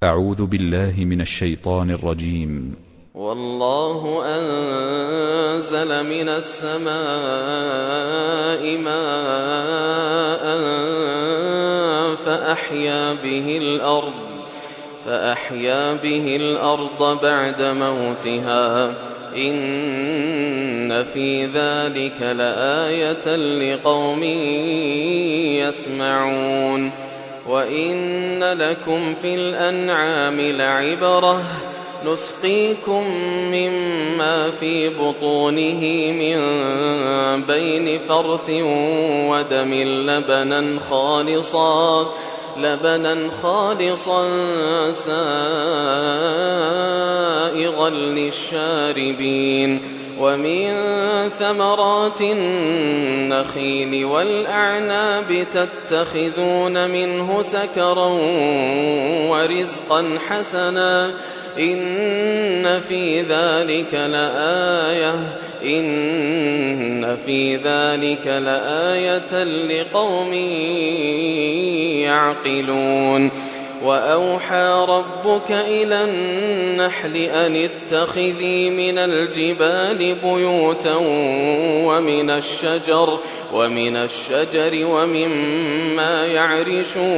أعوذ بالله من الشيطان الرجيم. والله أنزل من السماء ماء فأحيا به الأرض بعد موتها إن في ذلك لآية لقوم يسمعون. وإن لكم في الأنعام لعبرة نسقيكم مما في بطونه من بين فرث ودم لبنا خالصا سائغا للشاربين ومن ثمرات النخيل والأعناب تتخذون منه سكرا ورزقا حسنا إن في ذلك لآية لقوم يعقلون. وأوحى ربك إلى النحل أن اتخذي من الجبال بيوتا ومن الشجر ومما يعرشون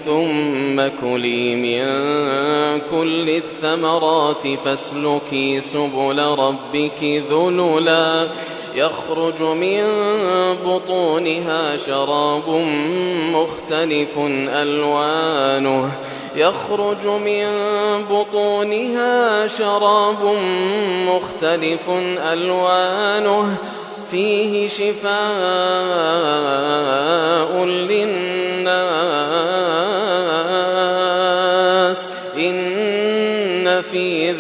ثم كلي من كل الثمرات فاسلكي سبل ربك ذللا يخرج من بطونها شراب مختلف ألوانه فيه شفاء للناس إن في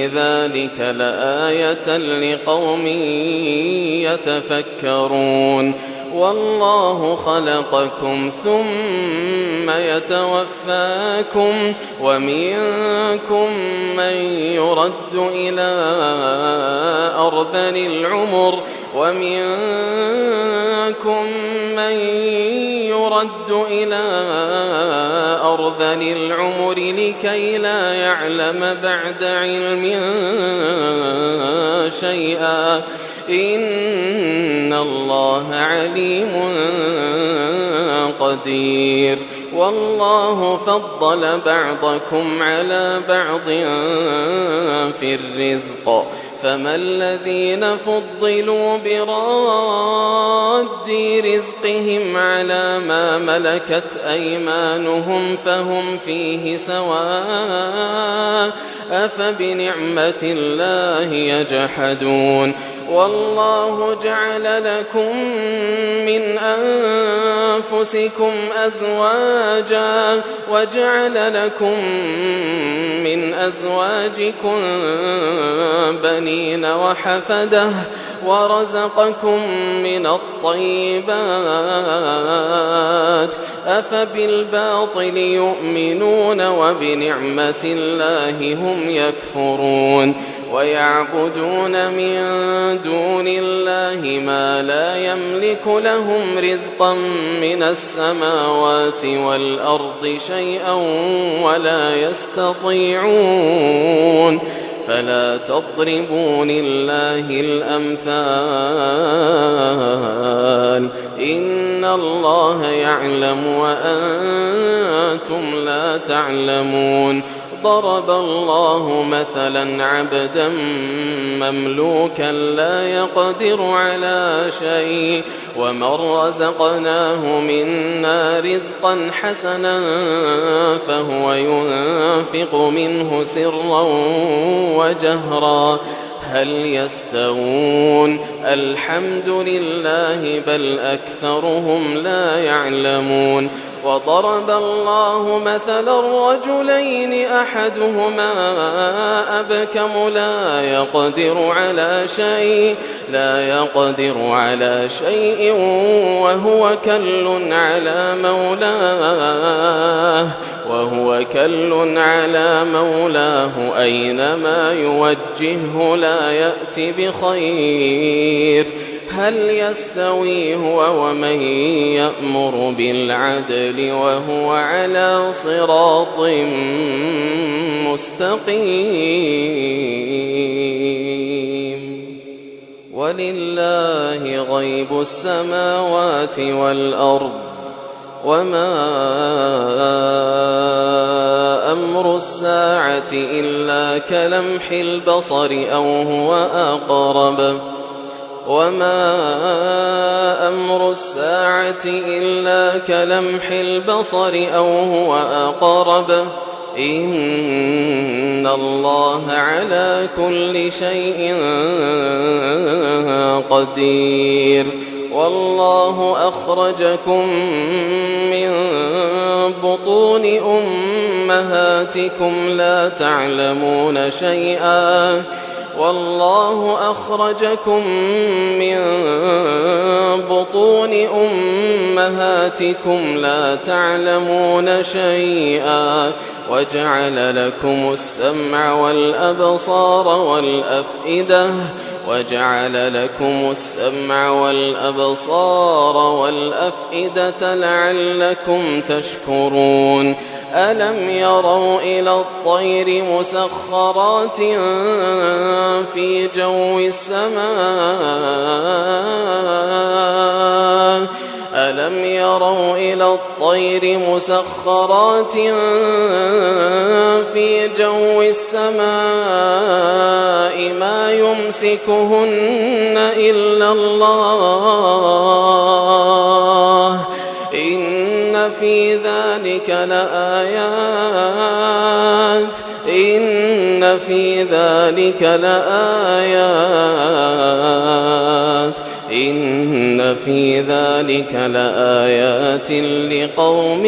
ذلك لآية لقوم يتفكرون. والله خلقكم ثم يتوفاكم ومنكم من يرد إلى أرذل العمر لكي لا يعلم بعد علم شيئا إن الله عليم قدير. والله فضل بعضكم على بعض في الرزق فما الذين فضلوا براد رزقهم على ما ملكت أيمانهم فهم فيه سواء أفبنعمة الله يجحدون. والله جعل لكم من أنفسكم أزواجا وجعل لكم من أزواجكم بنين وحفدة ورزقكم من الطيبات أفبالباطل يؤمنون وبنعمة الله هم يكفرون. ويعبدون من دون الله ما لا يملك لهم رزقا من السماوات والأرض شيئا ولا يستطيعون فلا تضربوا لله الأمثال إن الله يعلم وأنتم لا تعلمون. ضرب الله مثلا عبدا مملوكا لا يقدر على شيء ومن رزقناه منا رزقا حسنا فهو ينفق منه سرا وجهرا هل يستوون الحمد لله بل أكثرهم لا يعلمون. وضرب الله مثلا رجلين أحدهما أبكم لا يقدر على شيء وهو كل على مولاه أينما يوجهه لا يأتي بخير هل يستوي هو ومن يأمر بالعدل وهو على صراط مستقيم ولله غيب السماوات والأرض وما أمر الساعة إلا كلمح البصر أو هو أقرب وما أمر الساعة إلا كلمح البصر أو هو أقرب إن الله على كل شيء قدير والله أخرجكم من بطون أمهاتكم لا تعلمون شيئا والله أخرجكم من بطون أمهاتكم لا تعلمون شيئا وجعل لكم السمع والأبصار والأفئدة لعلكم تشكرون ألم يروا إلى الطير مسخرات في جو السماء ألم يروا إلى الطير مسخرات في جو السماء ما يمسكهن إلا الله إن في ذلك لآيات لقوم